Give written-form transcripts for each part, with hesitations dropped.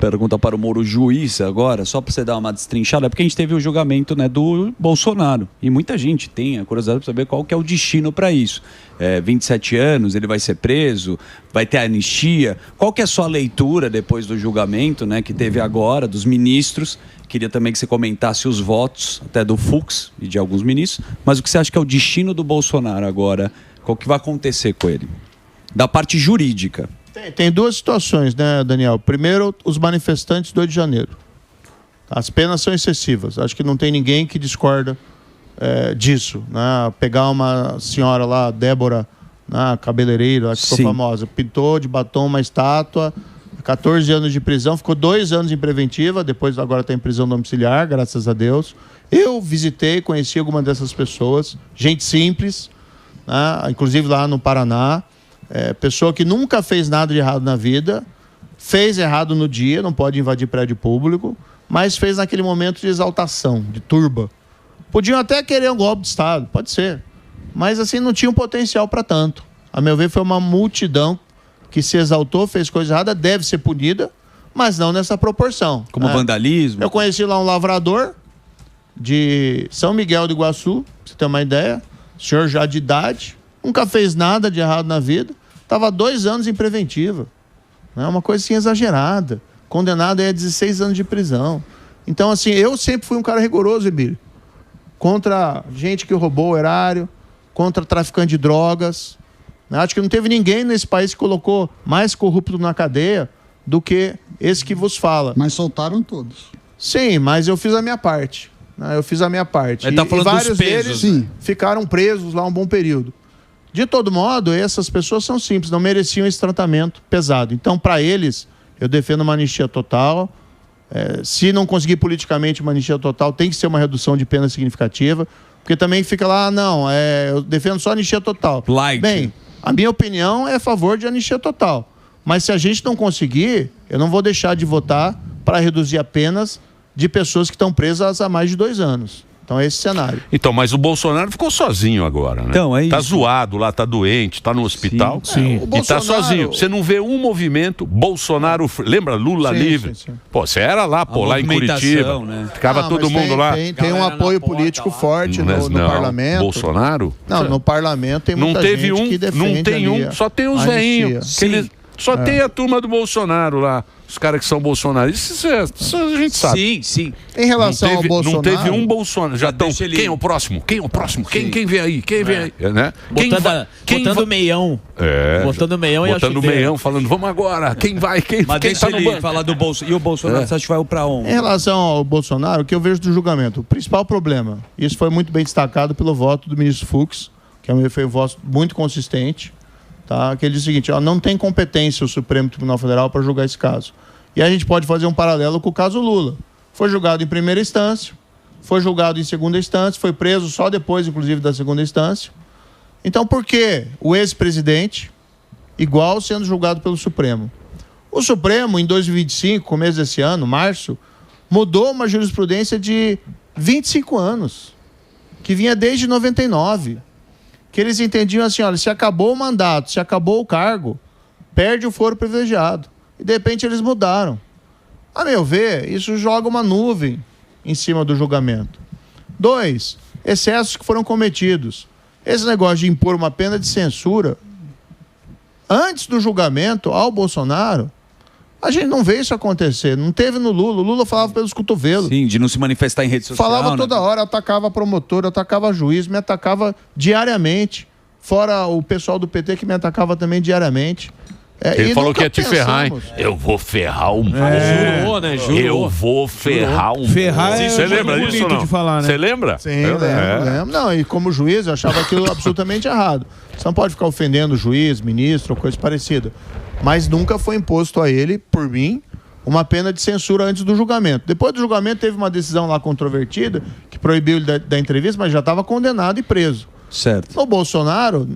Pergunta para o Moro Juiz agora, só para você dar uma destrinchada, porque a gente teve o julgamento, né, do Bolsonaro. E muita gente tem a curiosidade para saber qual que é o destino para isso. 27 anos, ele vai ser preso, vai ter anistia. Qual que é a sua leitura depois do julgamento, né, que teve agora, dos ministros? Queria também que você comentasse os votos, até do Fux e de alguns ministros. Mas o que você acha que é o destino do Bolsonaro agora? Qual que vai acontecer com ele? Da parte jurídica. Tem duas situações, né, Daniel? Primeiro, os manifestantes do 8 de janeiro. As penas são excessivas. Acho que não tem ninguém que discorda disso. Né? Pegar uma senhora lá, Débora, né, cabeleireira, que ficou famosa, pintou de batom uma estátua, 14 anos de prisão, ficou 2 anos em preventiva, depois agora está em prisão domiciliar, graças a Deus. Eu visitei, conheci alguma dessas pessoas, gente simples, né, inclusive lá no Paraná. Pessoa que nunca fez nada de errado na vida, fez errado no dia, não pode invadir prédio público, mas fez naquele momento de exaltação, de turba. Podiam até querer um golpe de Estado, pode ser, mas assim não tinha um potencial para tanto. A meu ver, foi uma multidão que se exaltou, fez coisa errada, deve ser punida, mas não nessa proporção. Como vandalismo? Eu conheci lá um lavrador de São Miguel do Iguaçu, pra você ter uma ideia, senhor já de idade, nunca fez nada de errado na vida, estava 2 anos em preventiva. É uma coisa assim exagerada. Condenado a 16 anos de prisão. Então, assim, eu sempre fui um cara rigoroso, Emílio. Contra gente que roubou o erário, contra traficante de drogas. Acho que não teve ninguém nesse país que colocou mais corrupto na cadeia do que esse que vos fala. Mas soltaram todos. Sim, mas eu fiz a minha parte. Eu fiz a minha parte. Ele tá falando e vários dos pesos, deles né? ficaram presos lá um bom período. De todo modo, essas pessoas são simples, não mereciam esse tratamento pesado. Então, para eles, eu defendo uma anistia total. Se não conseguir politicamente uma anistia total, tem que ser uma redução de pena significativa. Porque também fica lá, eu defendo só anistia total. Light. Bem, a minha opinião é a favor de anistia total. Mas se a gente não conseguir, eu não vou deixar de votar para reduzir apenas de pessoas que estão presas há mais de 2 anos. Então é esse cenário. Então, mas o Bolsonaro ficou sozinho agora, né? Então, é isso. Tá zoado lá, tá doente, tá no hospital. Sim. E Bolsonaro... tá sozinho. Você não vê um movimento, Bolsonaro... Lembra Lula livre? Sim. Pô, você era lá, lá em Curitiba. Né? Ficava todo mundo lá. Tem um apoio político forte no parlamento. Bolsonaro? Não, no parlamento tem muita gente que defende. Não tem um, só tem os veinhos. Só tem a turma do Bolsonaro lá. Os caras que são bolsonaristas, isso a gente sabe. Sim. Em relação ao Bolsonaro... Não teve um Bolsonaro. Já estão... Quem é o próximo? Quem vem aí? Quem vem aí? Né? Botando meião. Botando meião e botando meião, falando, vamos agora. Quem vai? Mas deixa tá ele falar do Bolsonaro. E o Bolsonaro, você acha que vai para onde? Em relação ao Bolsonaro, o que eu vejo do julgamento, o principal problema, isso foi muito bem destacado pelo voto do ministro Fux, que foi um voto muito consistente, tá? Que ele diz o seguinte, não tem competência o Supremo Tribunal Federal para julgar esse caso. E a gente pode fazer um paralelo com o caso Lula. Foi julgado em primeira instância, foi julgado em segunda instância, foi preso só depois, inclusive, da segunda instância. Então, por que o ex-presidente igual sendo julgado pelo Supremo? O Supremo, em 2025, começo desse ano, março, mudou uma jurisprudência de 25 anos, que vinha desde 99. Que eles entendiam assim, olha, se acabou o mandato, se acabou o cargo, perde o foro privilegiado. E de repente eles mudaram. A meu ver, isso joga uma nuvem em cima do julgamento. 2, excessos que foram cometidos. Esse negócio de impor uma pena de censura antes do julgamento ao Bolsonaro, a gente não vê isso acontecer. Não teve no Lula. O Lula falava pelos cotovelos. Sim, de não se manifestar em rede social. Falava toda hora, atacava promotor, atacava juiz, me atacava diariamente. Fora o pessoal do PT que me atacava também diariamente. Ele falou que ia te ferrar, hein? Eu vou ferrar o mundo. Jurou, né? Jurou. Eu vou ferrar o mundo. Ferrar Você lembra disso ou não? Você lembra? Sim, lembro. Não, e como juiz, eu achava aquilo absolutamente errado. Você não pode ficar ofendendo o juiz, ministro, ou coisa parecida. Mas nunca foi imposto a ele, por mim, uma pena de censura antes do julgamento. Depois do julgamento, teve uma decisão lá controvertida, que proibiu ele da entrevista, mas já estava condenado e preso. Certo. No Bolsonaro,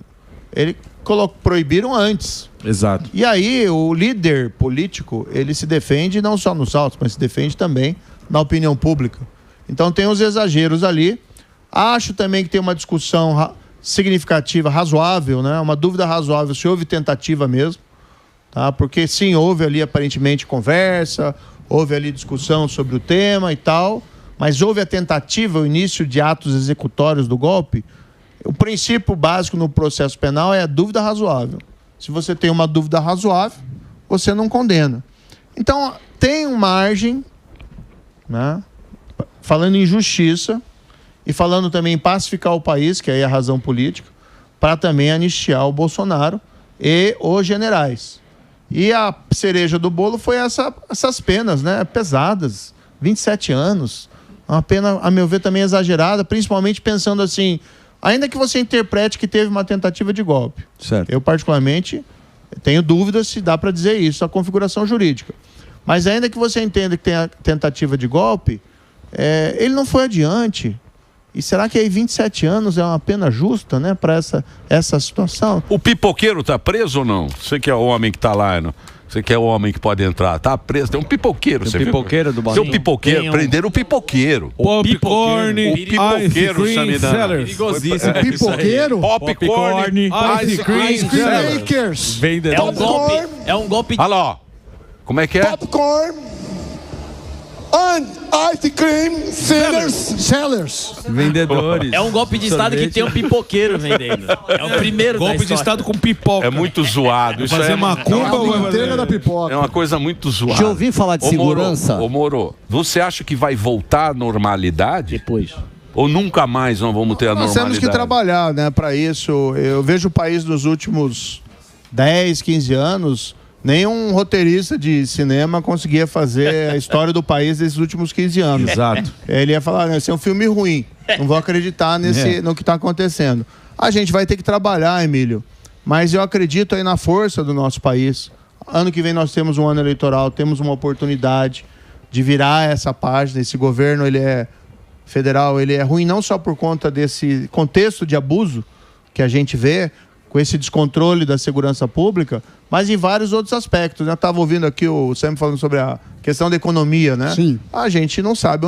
ele proibiram antes. Exato. E aí, o líder político, ele se defende não só nos autos, mas se defende também na opinião pública. Então, tem os exageros ali. Acho também que tem uma discussão significativa, razoável, né? Uma dúvida razoável se houve tentativa mesmo. Tá? Porque sim, houve ali aparentemente conversa, houve ali discussão sobre o tema e tal, mas houve a tentativa, o início de atos executórios do golpe. O princípio básico no processo penal é a dúvida razoável. Se você tem uma dúvida razoável, você não condena. Então, tem uma margem, né, falando em justiça e falando também em pacificar o país, que aí é a razão política, para também anistiar o Bolsonaro e os generais. E a cereja do bolo foi essas penas, né, pesadas, 27 anos, uma pena, a meu ver, também exagerada, principalmente pensando assim, ainda que você interprete que teve uma tentativa de golpe. Certo. Eu, particularmente, tenho dúvidas se dá para dizer isso, a configuração jurídica. Mas ainda que você entenda que tem a tentativa de golpe, ele não foi adiante. E será que aí 27 anos é uma pena justa, né, para essa situação? O pipoqueiro está preso ou não? Você que é o homem que está lá, não? Você que é o homem que pode entrar, tá preso. Tem um pipoqueiro, você viu? Pipoqueiro do Bahia. Tem um pipoqueiro, prenderam o pipoqueiro. Popcorn, o pipoqueiro, Samidana. Perigosíssimo. Pipoqueiro? Popcorn, ice cream Makers. É um golpe. Olha lá, ó. Como é que é? Popcorn and ice cream sellers. Vendedores. É um golpe de Estado que tem um pipoqueiro vendendo. É o primeiro golpe de Estado com pipoca. É muito zoado. Isso fazer macumba ou manteiga da pipoca. é uma coisa muito zoada. Já ouvi falar de segurança? Ô Moro, você acha que vai voltar à normalidade? Depois. Ou nunca mais nós vamos ter a Nós normalidade? temos que trabalhar, né, para isso. Eu vejo o país nos últimos 10, 15 anos, nenhum roteirista de cinema conseguia fazer a história do país nesses últimos 15 anos. Exato. Ele ia falar, esse é um filme ruim, não vou acreditar no que está acontecendo. A gente vai ter que trabalhar, Emílio, mas eu acredito aí na força do nosso país. Ano que vem nós temos um ano eleitoral, temos uma oportunidade de virar essa página. Esse governo, ele é federal, ele é ruim não só por conta desse contexto de abuso que a gente vê, com esse descontrole da segurança pública, mas em vários outros aspectos. Eu estava ouvindo aqui o Sam falando sobre a questão da economia, né? Sim. A gente não sabe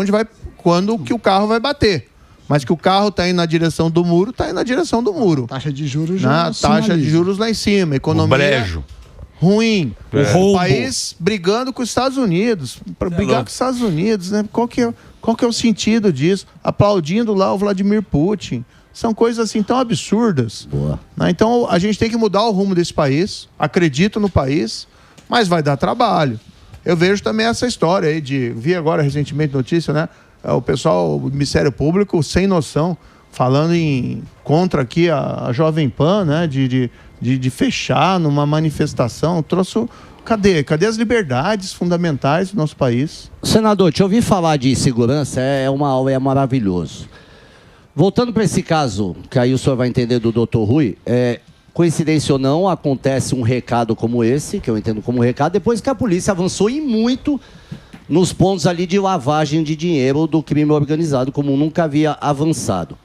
quando que o carro vai bater. Mas que o carro está indo na direção do muro, está indo na direção do muro. Taxa de juros já taxa de juros lá em cima, economia brejo. ruim. roubo. O país brigando com os Estados Unidos. Para brigar com os Estados Unidos, né? Qual que é o sentido disso? Aplaudindo lá o Vladimir Putin. São coisas assim tão absurdas. Boa. Né? Então a gente tem que mudar o rumo desse país. Acredito no país, mas vai dar trabalho. Eu vejo também essa história aí vi agora recentemente notícia, né? O pessoal do Ministério Público sem noção, falando contra aqui a Jovem Pan, né? De fechar numa manifestação. Cadê as liberdades fundamentais do nosso país? Senador, te ouvi falar de segurança, é maravilhoso. Voltando para esse caso, que aí o senhor vai entender do Dr. Rui, coincidência ou não, acontece um recado como esse, que eu entendo como recado, depois que a polícia avançou e muito nos pontos ali de lavagem de dinheiro do crime organizado, como nunca havia avançado.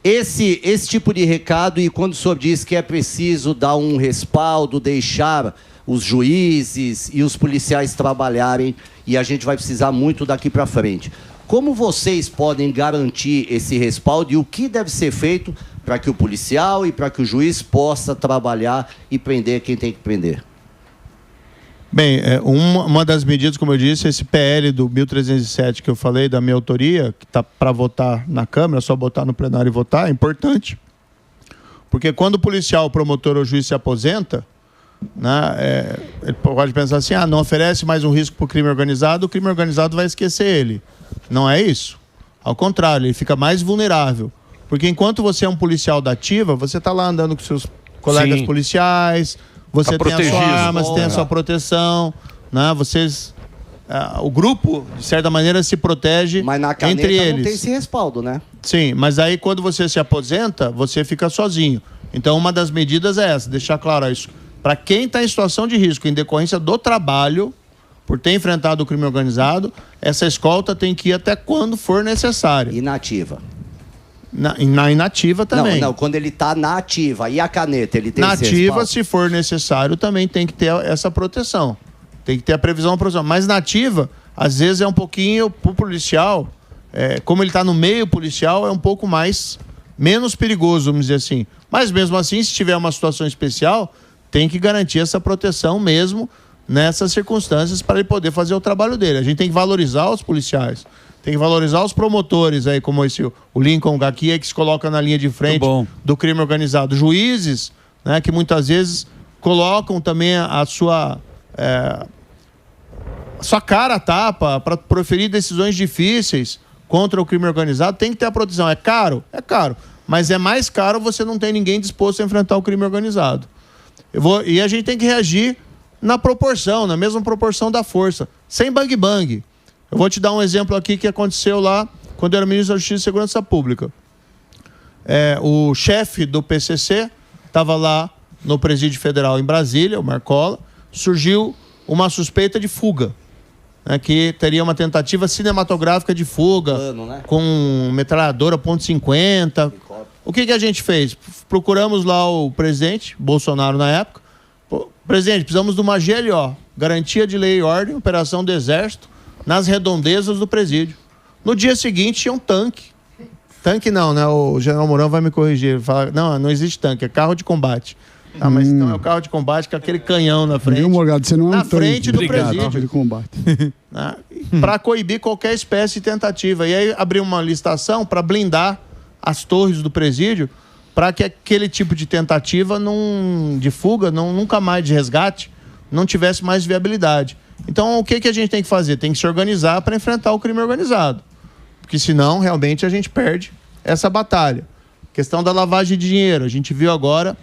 Esse tipo de recado, e quando o senhor diz que é preciso dar um respaldo, deixar os juízes e os policiais trabalharem, e a gente vai precisar muito daqui para frente. Como vocês podem garantir esse respaldo e o que deve ser feito para que o policial e para que o juiz possa trabalhar e prender quem tem que prender? Bem, uma das medidas, como eu disse, esse PL do 1307 que eu falei, da minha autoria, que está para votar na Câmara, é só botar no plenário e votar, é importante. Porque quando o policial, o promotor ou o juiz se aposenta, né, ele pode pensar assim, não oferece mais um risco para o crime organizado, o crime organizado vai esquecer ele. Não é isso. Ao contrário, ele fica mais vulnerável. Porque enquanto você é um policial da ativa, você está lá andando com seus colegas policiais, você tem a sua arma, você tem a sua proteção, né? O grupo, de certa maneira, se protege mas na caneta entre eles. Não tem esse respaldo, né? Sim, mas aí quando você se aposenta, você fica sozinho. Então uma das medidas é essa, deixar claro isso. Para quem está em situação de risco, em decorrência do trabalho, por ter enfrentado o crime organizado, essa escolta tem que ir até quando for necessário. Inativa. Na inativa também. Não, quando ele está na ativa. E a caneta, ele tem na esse ativa, respaldo? se for necessário, também tem que ter essa proteção. Tem que ter a previsão profissional. Mas na ativa, às vezes é um pouquinho, para o policial, como ele está no meio policial, é um pouco menos perigoso, vamos dizer assim. Mas mesmo assim, se tiver uma situação especial, tem que garantir essa proteção mesmo, nessas circunstâncias para ele poder fazer o trabalho dele. A gente tem que valorizar os policiais, tem que valorizar os promotores aí, como o Lincoln Gakia, que se coloca na linha de frente do crime organizado. Juízes, né, que muitas vezes colocam também a sua cara a tapa para proferir decisões difíceis contra o crime organizado. Tem que ter a proteção. É caro? É caro. Mas é mais caro você não ter ninguém disposto a enfrentar o crime organizado. E a gente tem que reagir na mesma proporção da força, sem bang-bang. Eu vou te dar um exemplo aqui que aconteceu lá quando eu era ministro da Justiça e Segurança Pública. O chefe do PCC estava lá no Presídio Federal em Brasília, o Marcola, surgiu uma suspeita de fuga, né, que teria uma tentativa cinematográfica de fuga, com metralhadora .50. O que a gente fez? Procuramos lá o presidente, Bolsonaro na época. Presidente, precisamos de uma GLO, Garantia de Lei e Ordem, Operação do Exército, nas redondezas do presídio. No dia seguinte tinha um tanque. Tanque não, né? O general Mourão vai me corrigir. Ele fala, não existe tanque, é carro de combate. Ah, mas então é o carro de combate com aquele canhão na frente. Viu, Morgado? Você não é na um frente do presídio. Carro de combate. Para coibir qualquer espécie de tentativa. E aí abriu uma licitação para blindar as torres do presídio para que aquele tipo de tentativa de fuga, nunca mais de resgate, não tivesse mais viabilidade. Então, o que a gente tem que fazer? Tem que se organizar para enfrentar o crime organizado. Porque senão, realmente, a gente perde essa batalha. Questão da lavagem de dinheiro. A gente viu agora,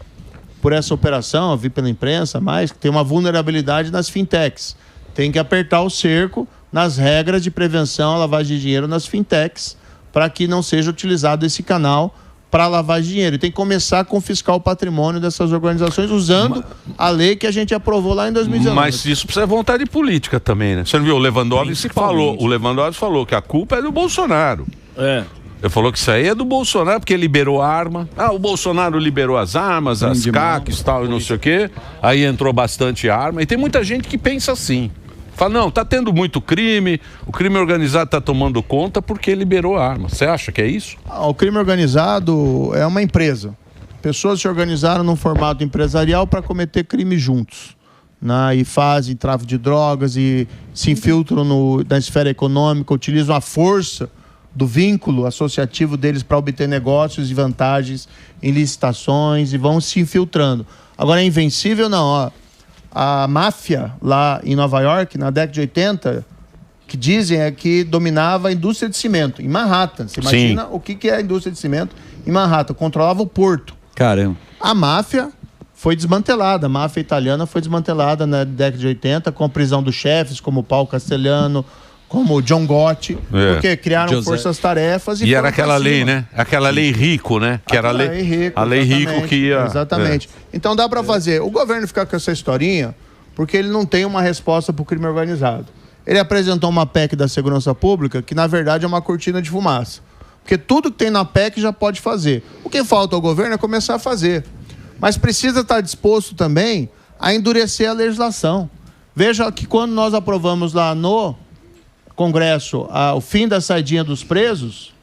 por essa operação, eu vi pela imprensa, que tem uma vulnerabilidade nas fintechs. Tem que apertar o cerco nas regras de prevenção à lavagem de dinheiro nas fintechs, para que não seja utilizado esse canal para lavar dinheiro. E tem que começar a confiscar o patrimônio dessas organizações usando a lei que a gente aprovou lá em 2019. Mas isso precisa de vontade política também, né? Você não viu? O Lewandowski falou que a culpa é do Bolsonaro. Ele falou que isso aí é do Bolsonaro, porque ele liberou a arma. O Bolsonaro liberou as armas, as CACs e tal, e não sei o quê. Aí entrou bastante arma. E tem muita gente que pensa assim. Fala, não, tá tendo muito crime, o crime organizado tá tomando conta porque liberou a arma. Você acha que é isso? O crime organizado é uma empresa. Pessoas se organizaram num formato empresarial para cometer crimes juntos, né? E fazem tráfico de drogas e se infiltram na esfera econômica, utilizam a força do vínculo associativo deles para obter negócios e vantagens em licitações e vão se infiltrando. Agora, é invencível? Não, a máfia lá em Nova York, na década de 80, que dizem que dominava a indústria de cimento, em Manhattan. Você imagina o que é a indústria de cimento em Manhattan? Controlava o porto. Caramba. A máfia foi desmantelada, a máfia italiana foi desmantelada na década de 80, com a prisão dos chefes, como Paulo Castellano, como John Gotti, porque criaram forças-tarefas. E era aquela lei, né? Aquela lei Rico, né? Que era a lei Rico que ia... Exatamente. Então dá para fazer. O governo fica com essa historinha porque ele não tem uma resposta para o crime organizado. Ele apresentou uma PEC da segurança pública que, na verdade, é uma cortina de fumaça. Porque tudo que tem na PEC já pode fazer. O que falta ao governo é começar a fazer. Mas precisa estar disposto também a endurecer a legislação. Veja que quando nós aprovamos lá no Congresso o fim da saidinha dos presos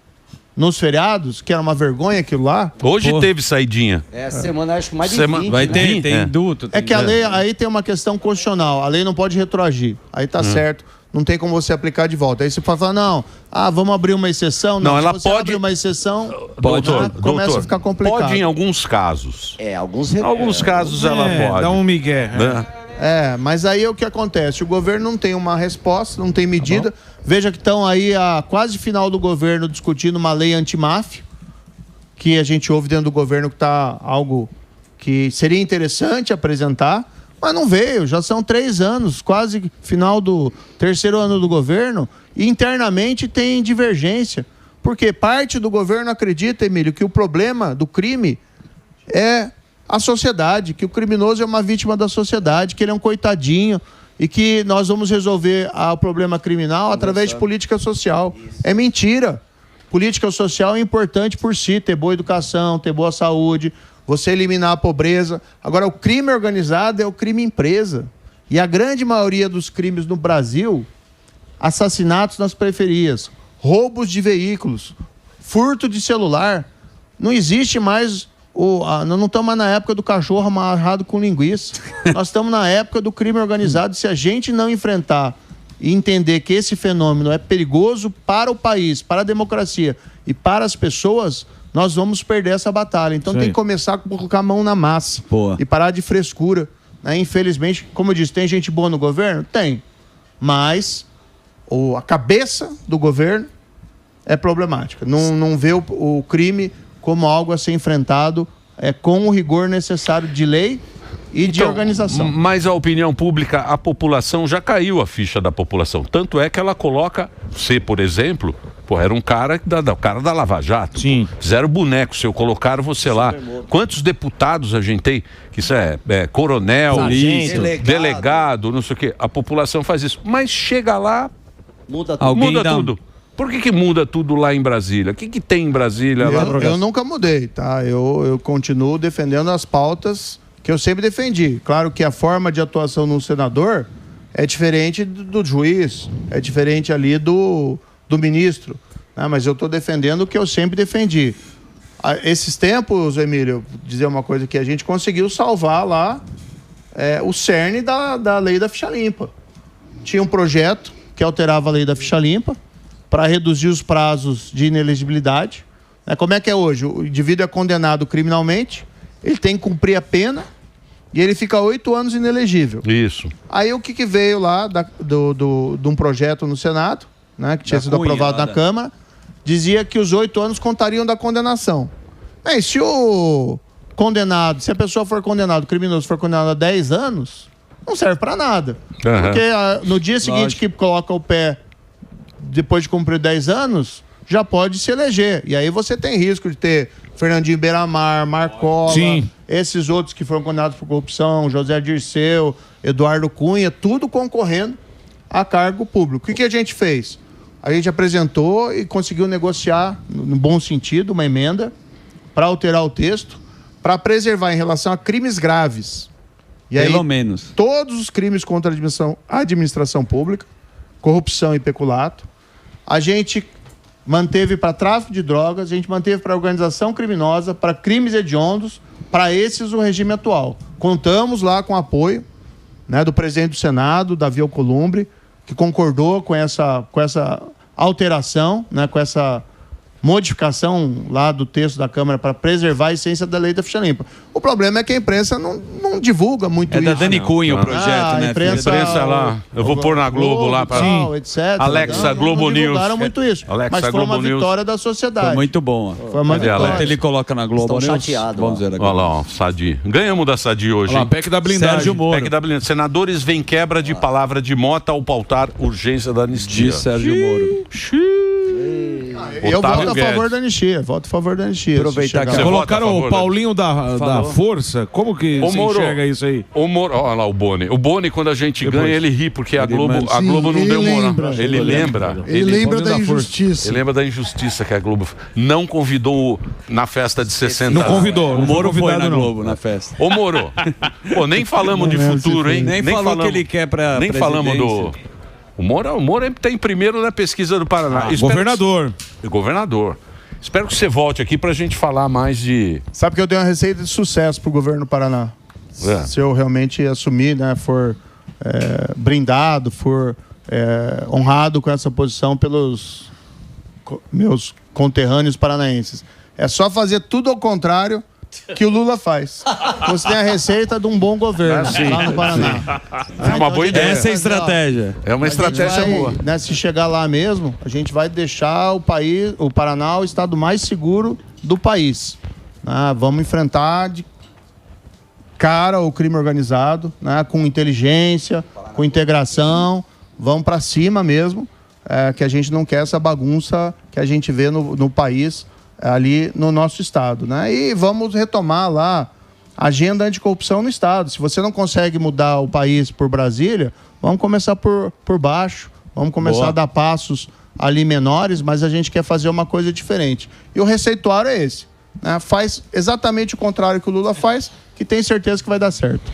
nos feriados, que era uma vergonha aquilo lá. Hoje teve saidinha. Semana acho que mais de 20. Vai ter, tem induto. É que a lei, aí tem uma questão constitucional. A lei não pode retroagir. Aí tá certo. Não tem como você aplicar de volta. Aí você pode falar, não, vamos abrir uma exceção. Não, ela se você pode abrir uma exceção, começa a ficar complicado. Pode em alguns casos. Alguns casos ela pode. Dá um migué. Mas aí é o que acontece. O governo não tem uma resposta, não tem medida. Veja que estão aí a quase final do governo discutindo uma lei antimáfia, que a gente ouve dentro do governo que está algo que seria interessante apresentar, mas não veio. Já são 3 anos, quase final do 3º ano do governo, e internamente tem divergência. Porque parte do governo acredita, Emílio, que o problema do crime é a sociedade, que o criminoso é uma vítima da sociedade, que ele é um coitadinho e que nós vamos resolver o problema criminal através de política social. É mentira. Política social é importante por si, ter boa educação, ter boa saúde, você eliminar a pobreza. Agora, o crime organizado é o crime empresa. E a grande maioria dos crimes no Brasil, assassinatos nas periferias, roubos de veículos, furto de celular, não existe mais nós não estamos mais na época do cachorro amarrado com linguiça. Nós estamos na época do crime organizado. Se a gente não enfrentar e entender que esse fenômeno é perigoso para o país, para a democracia e para as pessoas, nós vamos perder essa batalha. Então tem que começar a colocar a mão na massa. E parar de frescura. Né? Infelizmente, como eu disse, tem gente boa no governo? Tem. Mas a cabeça do governo é problemática. Não vê o crime como algo a ser enfrentado com o rigor necessário de lei e de organização. Mas a opinião pública, a população, já caiu a ficha da população. Tanto é que ela coloca, você, por exemplo, era um cara da Lava Jato. Sim. Fizeram boneco seu, colocaram você lá. Quantos deputados a gente tem? Que isso é coronel, delegado, não sei o quê. A população faz isso. Mas chega lá, muda tudo. Por que muda tudo lá em Brasília? O que tem em Brasília? Eu nunca mudei, tá? Eu continuo defendendo as pautas que eu sempre defendi. Claro que a forma de atuação no senador é diferente do juiz, é diferente ali do ministro, né? Mas eu estou defendendo o que eu sempre defendi. Esses tempos, Emílio, vou dizer uma coisa que a gente conseguiu salvar lá o cerne da lei da ficha limpa. Tinha um projeto que alterava a lei da ficha limpa para reduzir os prazos de inelegibilidade. Como é que é hoje? O indivíduo é condenado criminalmente, ele tem que cumprir a pena e ele fica 8 anos inelegível. Isso. Aí o que veio lá de um projeto no Senado, né, que tinha sido aprovado na Câmara, dizia que os 8 anos contariam da condenação. Bem, se a pessoa for condenado, o criminoso for condenado a 10 anos, não serve para nada. Porque no dia seguinte que coloca o pé, depois de cumprir 10 anos, já pode se eleger. E aí você tem risco de ter Fernandinho Beiramar, Marcola, esses outros que foram condenados por corrupção, José Dirceu, Eduardo Cunha, tudo concorrendo a cargo público. O que a gente fez? A gente apresentou e conseguiu negociar, no bom sentido, uma emenda para alterar o texto, para preservar em relação a crimes graves. E pelo menos. Todos os crimes contra a administração pública, corrupção e peculato, a gente manteve para tráfico de drogas, a gente manteve para organização criminosa, para crimes hediondos, para esses o regime atual. Contamos lá com o apoio, né, do presidente do Senado, Davi Alcolumbre, que concordou com essa alteração, né, com essa modificação lá do texto da Câmara para preservar a essência da lei da ficha limpa. O problema é que a imprensa não divulga muito isso. É da Dani Cunha o projeto, né? A imprensa lá. Eu vou pôr na Globo lá para etc. Alexa, Globo News. Divulgaram muito isso. Mas foi uma vitória da sociedade. Foi muito bom. Foi uma vitória. Ele coloca na Globo News. Chateado. Vamos ver aqui. Olha lá, Sadi. Ganhamos da Sadi hoje. Olha lá, PEC da blindagem. Sérgio Moro. PEC da blindagem. Senadores veem quebra de palavra de Mota ao pautar urgência da anistia. De Sérgio Moro. Eu voto a favor da anistia. Voto a favor da anistia. Aproveitar que colocaram o Paulinho da Força. Como que você enxerga isso aí? Olha lá o Boni. O Boni, quando a gente ganha, ele ri, porque a Globo não deu moral. Ele lembra. Ele lembra da injustiça. Ele lembra da injustiça que a Globo não convidou na festa de 60 anos. Não convidou. O Moro foi na Globo, na festa. Ô, Moro. Pô, nem falamos de futuro, hein? Nem falou que ele quer pra nem falamos do... O Moro está em primeiro na pesquisa do Paraná. Governador. Governador. Espero que você volte aqui para a gente falar mais de... Sabe que eu tenho uma receita de sucesso para o governo do Paraná. Se eu realmente assumir, né, for brindado, for honrado com essa posição pelos meus conterrâneos paranaenses. É só fazer tudo ao contrário que o Lula faz. Você tem a receita de um bom governo lá no Paraná. É uma boa ideia. Essa é a estratégia. É uma estratégia boa. Né, se chegar lá mesmo, a gente vai deixar o Paraná o estado mais seguro do país. Vamos enfrentar de cara o crime organizado, né, com inteligência, com integração. Vamos para cima mesmo, que a gente não quer essa bagunça que a gente vê no país, ali no nosso estado, né? E vamos retomar lá a agenda anticorrupção no estado. Se você não consegue mudar o país por Brasília, vamos começar por baixo, vamos começar a dar passos ali menores, mas a gente quer fazer uma coisa diferente. E o receituário é esse, né? Faz exatamente o contrário que o Lula faz, que tem certeza que vai dar certo.